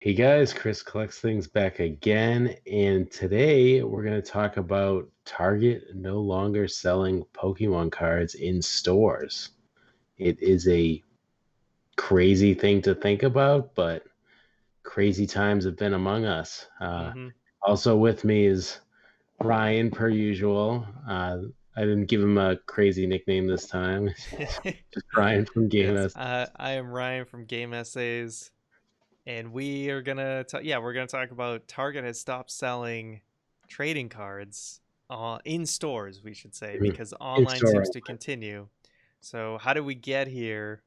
Hey guys, Chris collects things back again, and today we're going to talk about Target no longer selling Pokemon cards in stores. It is a crazy thing to think about, but crazy times have been among us. Hmm. Also with me is Ryan, per usual. I didn't give him a crazy nickname this time. Just Ryan from Game Yes, S. I am Ryan from Game Essays, and we are gonna we're gonna talk about Target has stopped selling trading cards in stores, we should say, because In online seems store. to continue. So how did we get here,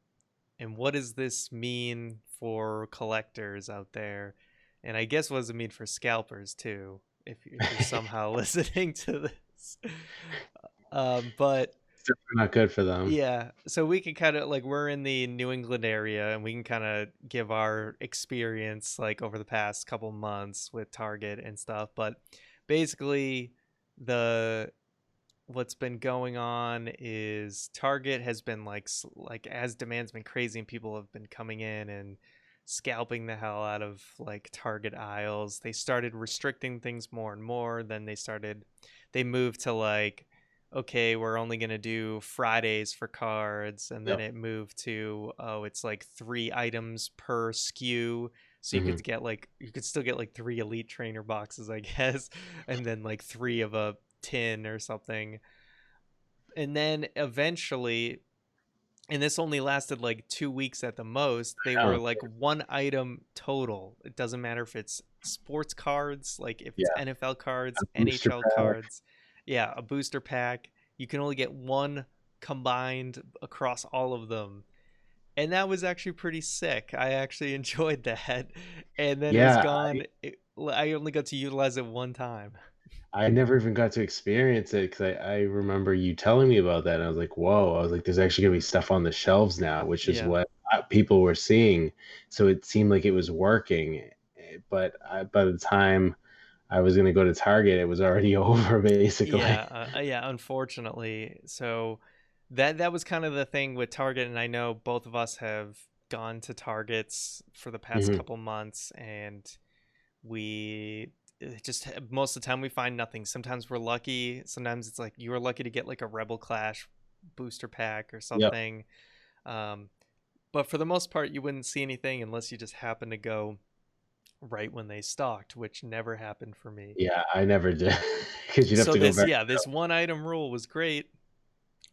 and what does this mean for collectors out there? And I guess what does it mean for scalpers too, if you're somehow listening to this. But Not good for them. Yeah, so we can kind of like we're in the New England area and we can kind of give our experience like over the past couple months with Target and stuff, but basically the what's been going on is Target has been like as demand's been crazy and people have been coming in and scalping the hell out of like Target aisles. They started restricting things more and more. Then they moved to like, okay, we're only going to do Fridays for cards. And then Yep. it moved to, oh, it's like 3 items per SKU. So Hmm. you could still get like 3 Elite Trainer boxes, I guess, and then like three of a tin or something. And then eventually, and this only lasted like 2 weeks at the most, they were Oh, like 1 item total. It doesn't matter if it's sports cards, like if it's yeah. NFL cards, Booster NHL pack. cards. Yeah, a booster pack. You can only get one combined across all of them. And that was actually pretty sick. I actually enjoyed that. And then it was Yeah, gone. I only got to utilize it one time. I never even got to experience it because I remember you telling me about that. And I was like, whoa, I was like, there's actually going to be stuff on the shelves now, which is Yeah. what people were seeing. So it seemed like it was working. But by the time I was going to go to Target, it was already over, basically. Yeah, unfortunately. So that was kind of the thing with Target, and I know both of us have gone to Targets for the past Hmm. couple months, and we just most of the time we find nothing. Sometimes we're lucky. Sometimes it's like you were lucky to get like a Rebel Clash booster pack or Yep. something. Um, but for the most part, you wouldn't see anything unless you just happen to go right when they stocked, which never happened for me. Yeah, I never did because you'd have So to go this, back. yeah, this 1 item rule was great.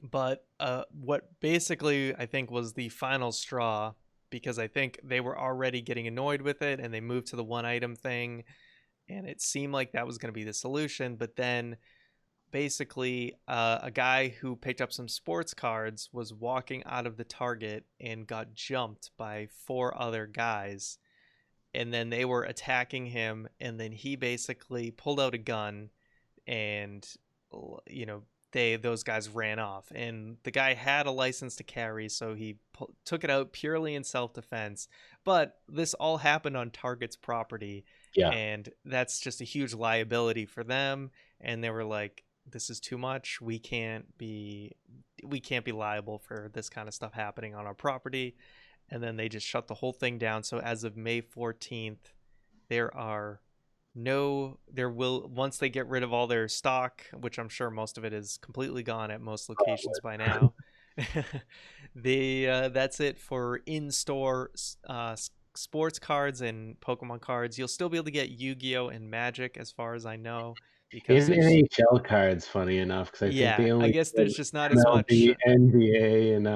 But what basically I think was the final straw, because I think they were already getting annoyed with it and they moved to the 1 item thing, and it seemed like that was going to be the solution. But then basically, a guy who picked up some sports cards was walking out of the Target and got jumped by 4 other guys. And then they were attacking him, and then he basically pulled out a gun and you know those guys ran off, and the guy had a license to carry, so he took it out purely in self-defense. But this all happened on Target's property, Yeah. and that's just a huge liability for them. And they were like, this is too much. We can't be liable for this kind of stuff happening on our property. And then they just shut the whole thing down. So as of May 14th, there are no there will once they get rid of all their stock, which I'm sure most of it is completely gone at most locations by now. The That's it for in-store sports cards and Pokemon cards. You'll still be able to get Yu-Gi-Oh and Magic, as far as I know, because And there's NHL cards, funny enough, because I think yeah, they I only guess did there's just not as much. MLB, NBA, and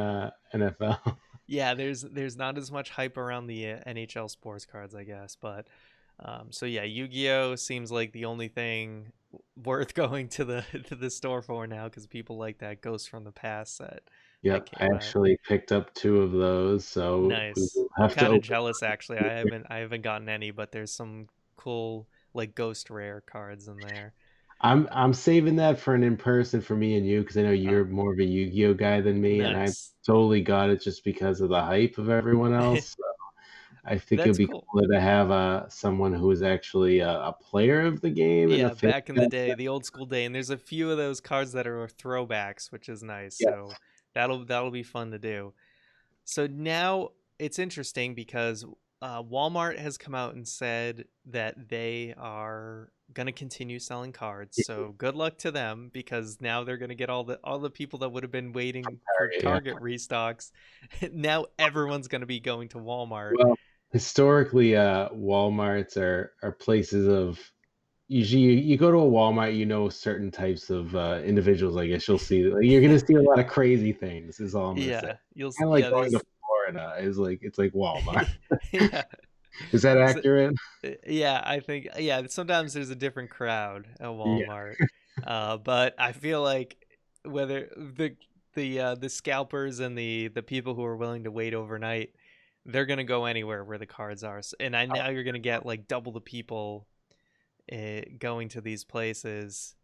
NFL. Yeah, there's not as much hype around the NHL sports cards, I guess. But so yeah, Yu-Gi-Oh seems like the only thing worth going to the to the store for now, because people like that Ghost from the Past set that Yep, I came out. actually picked up 2 of those, so we Nice. will I'm have to kind of open jealous actually. them here. I haven't gotten any, but there's some cool like ghost rare cards in there. I'm saving that for an in-person for me and you because I know Oh, you're more of a Yu-Gi-Oh guy than me, and I nice. totally got it just because of the hype of everyone else. So I think it'd That's be cool. cooler to have, someone who is actually a player of the game and a Yeah, fan. back in the day, the old school day, and there's a few of those cards that are throwbacks, which is nice. Yes. So that'll be fun to do. So now it's interesting because Walmart has come out and said that they are going to continue selling cards. So good luck to them, because now they're going to get all the people that would have been waiting for Target, yeah. Target restocks. Now everyone's going to be going to Walmart. Well, historically, Walmarts are places of usually you go to a Walmart, you know certain types of individuals. I guess you'll see like, you're gonna see a lot of crazy things. Is all I'm gonna say. Yeah, Kind of like yeah, going to there's Florida is like it's like Walmart. yeah. Is that So, accurate? yeah, I think yeah, sometimes there's a different crowd at Yeah. Walmart. But I feel like whether the scalpers and the people who are willing to wait overnight, they're gonna go anywhere where the cards are. And I now you're gonna get like double the people going to these places.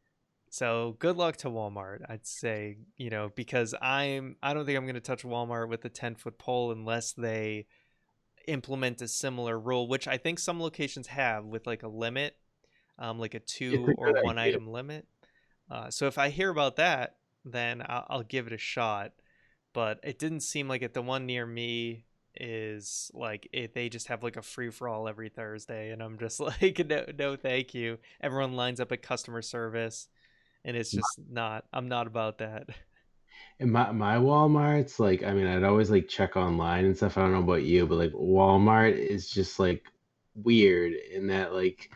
So good luck to Walmart, I'd say, because I don't think I'm gonna touch Walmart with a 10-foot pole unless they implement a similar rule, which I think some locations have with like a limit, like a It's two a or good one idea. item limit. So if I hear about that, then I'll give it a shot. But it didn't seem like it. The one near me is like they just have like a free for all every Thursday, and I'm just like, no, no, thank you. Everyone lines up at customer service, and it's just not. I'm not about that. And my Walmart's like, I mean, I'd always like check online and stuff. I don't know about you, but like Walmart is just like weird in that like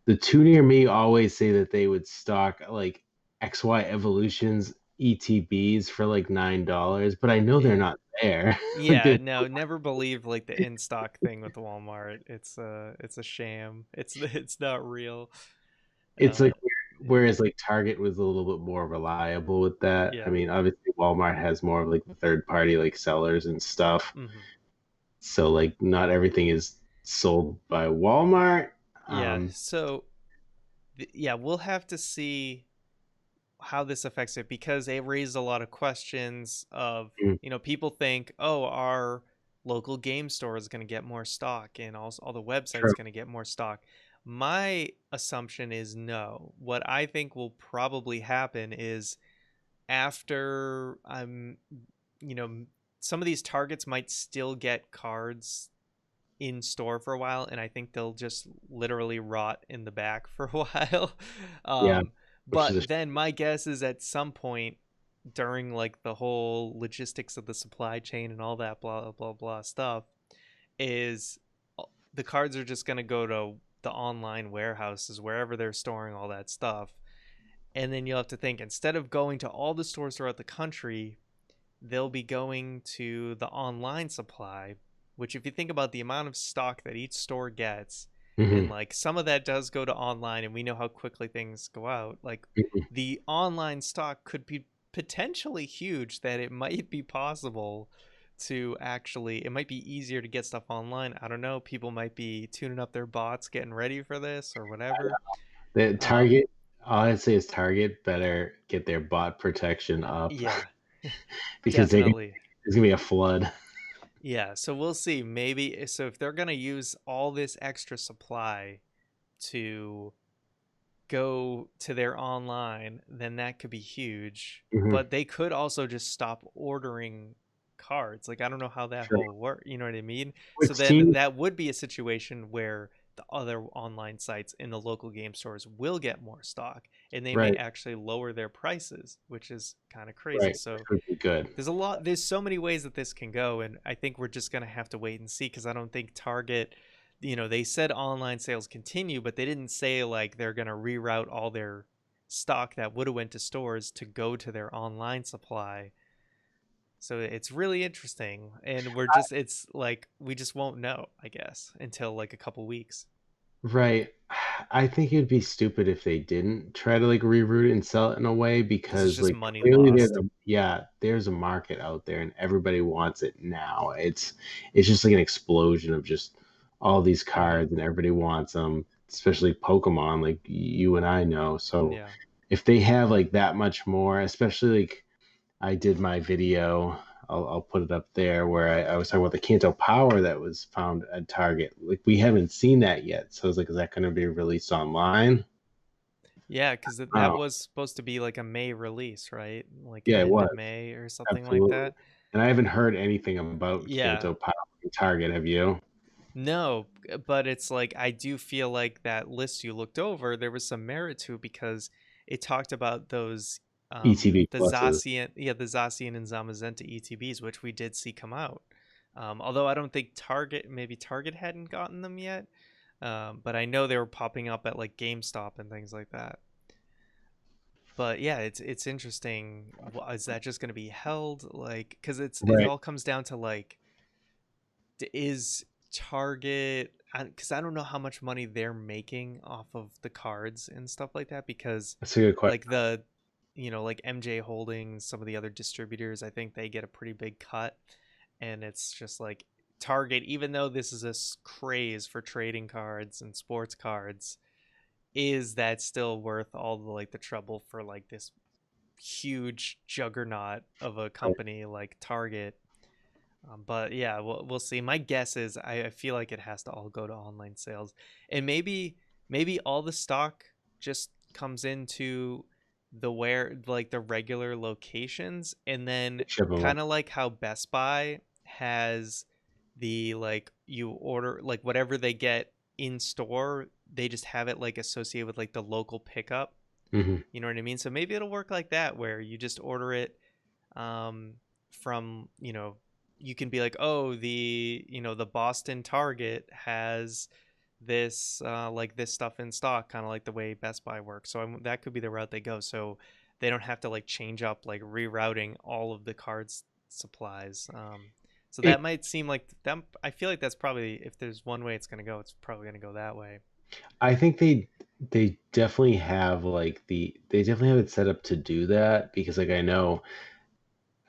the two near me always say that they would stock like XY Evolutions ETBs for like $9, but I know they're Yeah. not there. Like Yeah, they're no, never believe like the in stock thing with Walmart. It's a sham. It's not real. it's Uh like whereas like Target was a little bit more reliable with that. I yeah. mean, obviously Walmart has more of like the third party like sellers and stuff. Hmm. So like not everything is sold by Walmart. Yeah. Um, So yeah, we'll have to see how this affects it, because it raised a lot of questions of, mm, people think, "Oh, our local game store is going to get more stock and all the websites true. going to get more stock." My assumption is no. What I think will probably happen is after you know some of these targets might still get cards in store for a while, and I think they'll just literally rot in the back for a while. Yeah, um which is but then my guess is at some point during like the whole logistics of the supply chain and all that blah blah blah stuff, is the cards are just going to go to the online warehouses wherever they're storing all that stuff. And then you'll have to think, instead of going to all the stores throughout the country, they'll be going to the online supply, which, if you think about the amount of stock that each store gets, and mhm, like some of that does go to online, and we know how quickly things go out, like mhm. the online stock could be potentially huge, that it might be possible to actually, it might be easier to get stuff online. I don't know. People might be tuning up their bots, getting ready for this or whatever. The Um, Target, all I'd say is Target better get their bot protection up yeah, because definitely. there's gonna be a flood. Yeah, so we'll see. Maybe so if they're going to use all this extra supply to go to their online, then that could be huge. Mhm. But they could also just stop ordering cards. Like I don't know how that True. whole work, you know what I mean? So Which then seems that would be a situation where the other online sites in the local game stores will get more stock, and they may right, actually lower their prices, which is kind of crazy. right, So which would be good. there's so many ways that this can go, and I think we're just going to have to wait and see, because I don't think Target, they said online sales continue, but they didn't say like they're going to reroute all their stock that would have went to stores to go to their online supply. So it's really interesting, and it's like we just won't know, I guess, until like a couple weeks. Right. I think it'd be stupid if they didn't try to like reroute it and sell it in a way Because it's because just like money clearly lost. there's a market out there and everybody wants it now. It's just like an explosion of just all these Hmm. cards and everybody wants them, especially Pokemon like you and I know. So Yeah. if they have like that much more, especially like I did my video. I'll put it up there where I was talking about the Kanto Power that was found at Target. Like we haven't seen that yet, so I was like, is that going to be released online? Yeah, because that Oh, was supposed to be like a May release, right? Like yeah, it end was of May or something like absolutely. that. And I haven't heard anything about Yeah. Kanto Power from Target. Have you? No, but it's like I do feel like that list you looked over, there was some merit to it because it talked about those ETB the pluses. Zacian, yeah, the Zacian and Zamazenta ETBs, which we did see come out. Although I don't think Target hadn't gotten them yet. But I know they were popping up at like GameStop and things like that. But yeah, it's interesting. Is that just going to be held like cuz it Right. all comes down to like is Target, because I don't know how much money they're making off of the cards and stuff like that because That's a good question. like the like MJ Holdings, some of the other distributors, I think they get a pretty big cut, and it's just like Target, even though this is a craze for trading cards and sports cards, is that still worth all the like the trouble for like this huge juggernaut of a company like Target? But yeah, we'll see. My guess is I feel like it has to all go to online sales, and maybe all the stock just comes into the where like the regular locations, and then Ship 'em up. kind of like how Best Buy has the like you order like whatever they get in store, they just have it like associated with like the local pickup. Hmm. You know what I mean? So maybe it'll work like that where you just order it from you can be like, oh, the Boston Target has this like this stuff in stock, kind of like the way Best Buy works. So that could be the route they go, so they don't have to like change up like rerouting all of the cards supplies. So It, that might seem like that. I feel like that's probably, if there's one way it's going to go, it's probably going to go that way. I think they definitely have they definitely have it set up to do that because like I know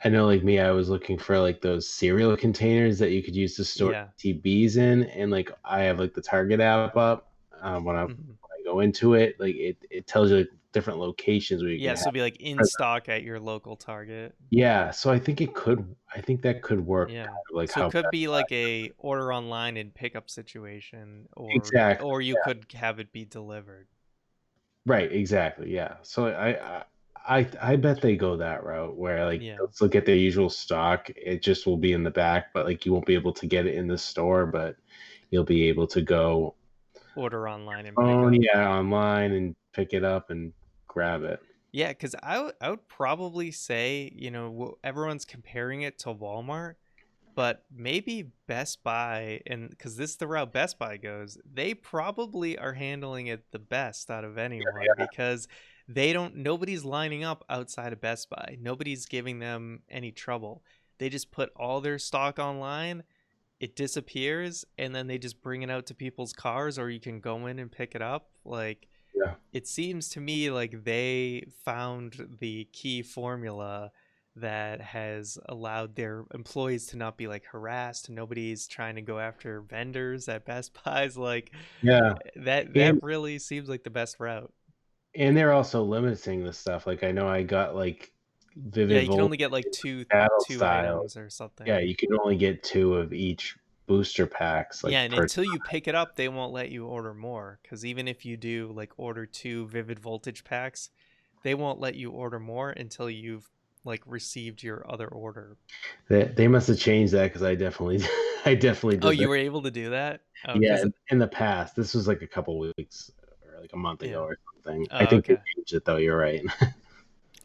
like me, I was looking for like those cereal containers that you could use to store Yeah. TBs in, and like I have like the Target app up. Hmm. When I go into it, like it tells you like different locations where you Yeah, could so have. it'll be like in stock at your local Target. Yeah, so I think that could work Yeah. kind of like So it how could Best be Buy. like a order online and pickup situation, Exactly. or you could have it be delivered. Right, exactly. Yeah. So I bet they go that route where like Yeah. they'll still get their usual stock. It just will be in the back, but like you won't be able to get it in the store, but you'll be able to go Order online and pick phone, up. yeah, online and pick it up and grab it. Yeah, because I would probably say, everyone's comparing it to Walmart, but maybe Best Buy, and because this is the route Best Buy goes, they probably are handling it the best out of anyone because nobody's lining up outside of Best Buy. Nobody's giving them any trouble. They just put all their stock online, it disappears, and then they just bring it out to people's cars, or you can go in and pick it up. Like, Yeah. it seems to me like they found the key formula that has allowed their employees to not be like harassed. Nobody's trying to go after vendors at Best Buys. Like Yeah. that And really seems like the best route. they're also limiting the stuff. Like I know I got like Yeah, Vivid you can Volt only get like two battle two style. items or Yeah, something. you can only get two of each booster packs Yeah, like and per. until you pick it up, they won't let you order more. Because even if you do like order two Vivid Voltage packs, they won't let you order more until you've like received your other order. They must have changed that because I definitely I definitely Oh, did you that. were able to do that? Oh, Yeah, because in the past, this was like a couple weeks or like a month ago yeah. or something. I Oh, think they okay. changed it though. You're right.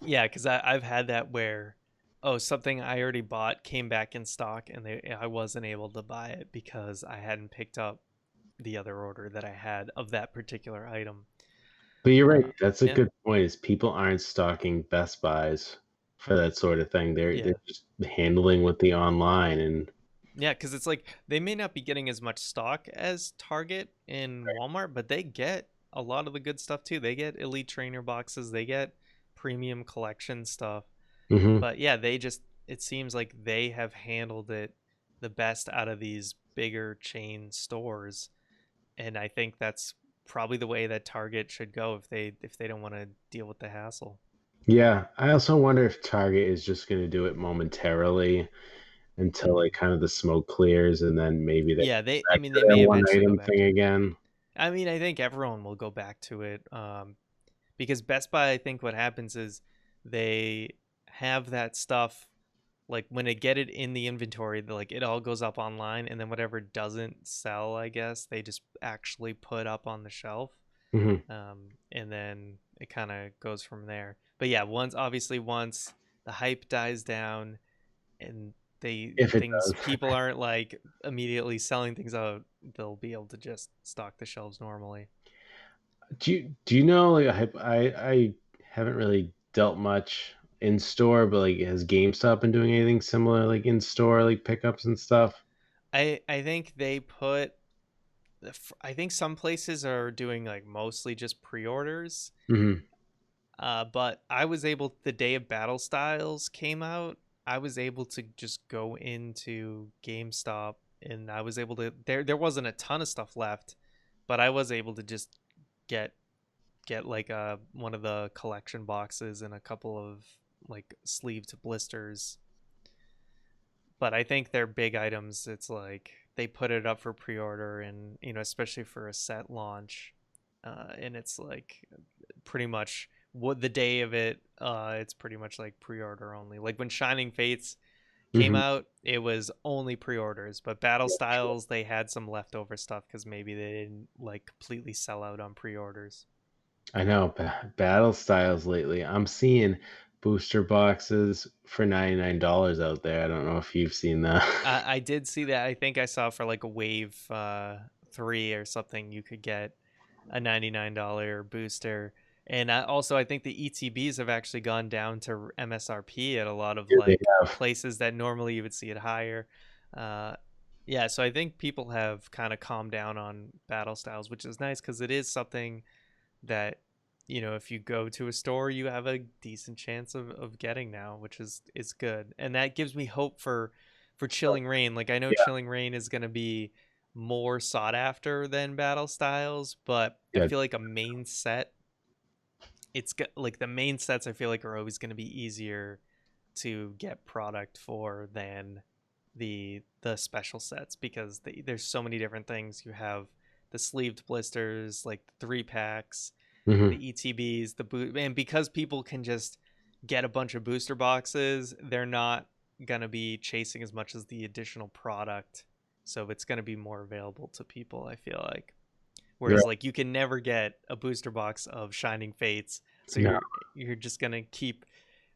Yeah, because I've had that where, oh, something I already bought came back in stock, and I wasn't able to buy it because I hadn't picked up the other order that I had of that particular item. But you're right. That's a Yeah, good point. Is people aren't stocking Best Buys for that sort of thing. They're yeah, just handling with the online and yeah. Because it's like they may not be getting as much stock as Target and Walmart, but they get a lot of the good stuff too. They get Elite Trainer boxes. They get premium collection stuff. hmm. But yeah, it seems like they have handled it the best out of these bigger chain stores, and I think that's probably the way that Target should go if they don't want to deal with the hassle. Yeah. I also wonder if Target is just going to do it momentarily until Hmm. like kind of the smoke clears, and then maybe they Yeah, go I back mean, to they their may one eventually go item back thing to it. again. I mean, I think everyone will go back to it, because Best Buy, I think what happens is they have that stuff like when they get it in the inventory, like it all goes up online, and then whatever doesn't sell, I guess they just actually put up on the shelf. Hmm. And then it kind of goes from there. But yeah, once the hype dies down and they If it things does. people aren't like immediately selling things out, they'll be able to just stock the shelves normally. Do you know, like, I haven't really dealt much in store, but like has GameStop been doing anything similar, like in store, like pickups and stuff? I think they put I think some places are doing like mostly just pre-orders. Hmm. But I was able, the day of Battle Styles came out, I was able to just go into GameStop, and I was able to, there wasn't a ton of stuff left, but I was able to just get like one of the collection boxes and a couple of like sleeved blisters. But I think they're big items. It's like they put it up for pre-order, and especially for a set launch, and it's like pretty much what the day of it. It's pretty much like pre-order only. Like when Shining Fates came Hmm. out, it was only pre-orders. But Battle Yeah, sure. Styles, they had some leftover stuff because maybe they didn't like completely sell out on pre-orders. I know battle styles lately. I'm seeing booster boxes for $99 out there. I don't know if you've seen that. I did see that. I think I saw for like a wave 3 or something, you could get a $99 booster. And also, I think the ETBs have actually gone down to MSRP at a lot of Yeah, they like have. places that normally you would see it higher. Uh, yeah, so I think people have kind of calmed down on battle styles, which is nice because it is something that if you go to a store, you have a decent chance of getting now, which is good. And that gives me hope for Chilling Reign. Like I know Yeah, Chilling Reign is going to be more sought after than Battle Styles, but I yeah, feel like a main set, like the main sets I feel like are always going to be easier to get product for than the special sets, because there's so many different things. You have the sleeved blisters, like the 3 packs, hmm, the ETBs, and because people can just get a bunch of booster boxes, they're not gonna be chasing as much as the additional product. So it's gonna be more available to people, I feel like. you're Whereas right. like you can never get a booster box of Shining Fates, so No, you're just gonna keep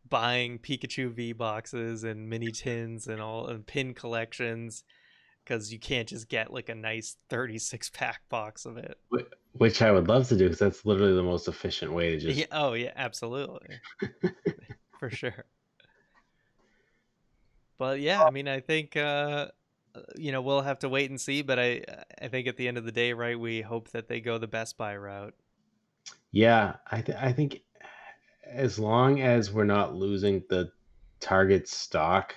buying Pikachu V boxes and mini tins and all and pin collections because you can't just get like a nice 36-pack box of it. which I would love to do because that's literally the most efficient way to Yeah, just. oh yeah, absolutely. For sure. But yeah, I mean, I think we'll have to wait and see. But I think at the end of the day, right, we hope that they go the Best Buy route. Yeah, I think as long as we're not losing the target stock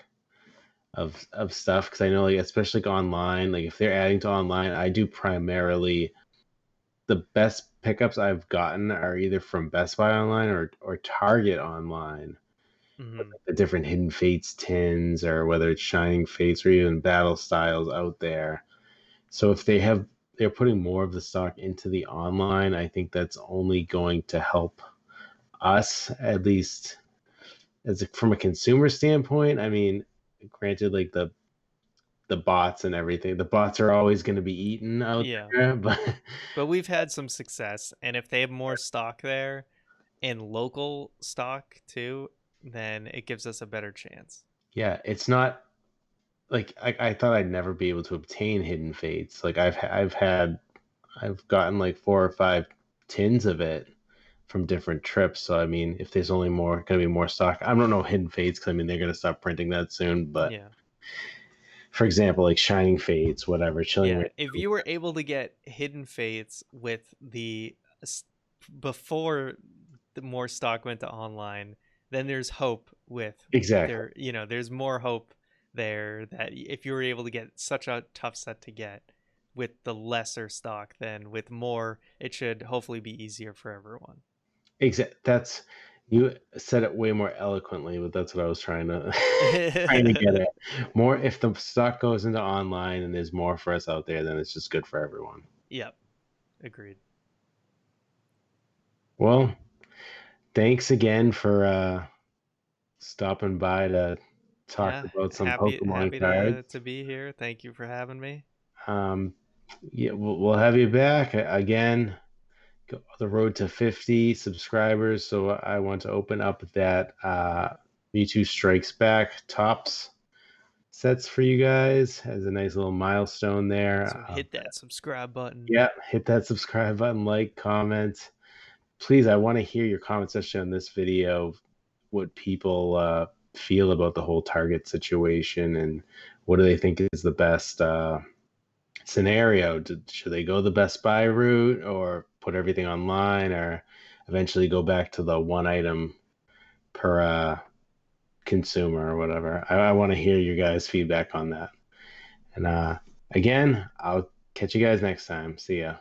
of stuff, because I know, like, especially like online, like if they're adding to online, I do primarily the best pickups I've gotten are either from Best Buy online or Target online. Hmm. The different Hidden Fates tins, or whether it's Shining Fates or even Battle Styles out there. So if they're putting more of the stock into the online, I think that's only going to help us, at least from a consumer standpoint. I mean, granted, like the bots and everything, the bots are always going to be eaten out Yeah, there, but but we've had some success, and if they have more stock there and local stock too, then it gives us a better chance. yeah, it's not like I thought I'd never be able to obtain Hidden Fates. Like I've gotten like 4 or 5 tins of it from different trips. So I mean, if there's only more going to be more stock, I don't know Hidden Fates because I mean they're going to stop printing that soon. But Yeah. for example, like Shining Fates, whatever, Chilling Yeah, Reign. if you were able to get Hidden Fates with before the more stock went to online, then there's hope with Exactly. there. There's more hope there that if you were able to get such a tough set to get with the lesser stock, then with more, it should hopefully be easier for everyone. That's you said it way more eloquently, but that's what I was trying to trying to get Yep, at. More if the stock goes into online and there's more for us out there, then it's just good for everyone. agreed. Well, thanks again for stopping by to talk Yeah, about some happy Pokemon happy cards. to be here. Thank you for having me. Um, yeah, we'll have you back again. The road to 50 subscribers. So I want to open up that Mewtwo Strikes Back tops sets for you guys as a nice little milestone there. So hit that subscribe button. Yeah, hit that subscribe button, like, comment. Please, I want to hear your comment section on this video, what people feel about the whole Target situation and what do they think is the best scenario. Should they go the Best Buy route or put everything online or eventually go back to the one item per consumer or whatever? I want to hear your guys' feedback on that. And again, I'll catch you guys next time. See ya.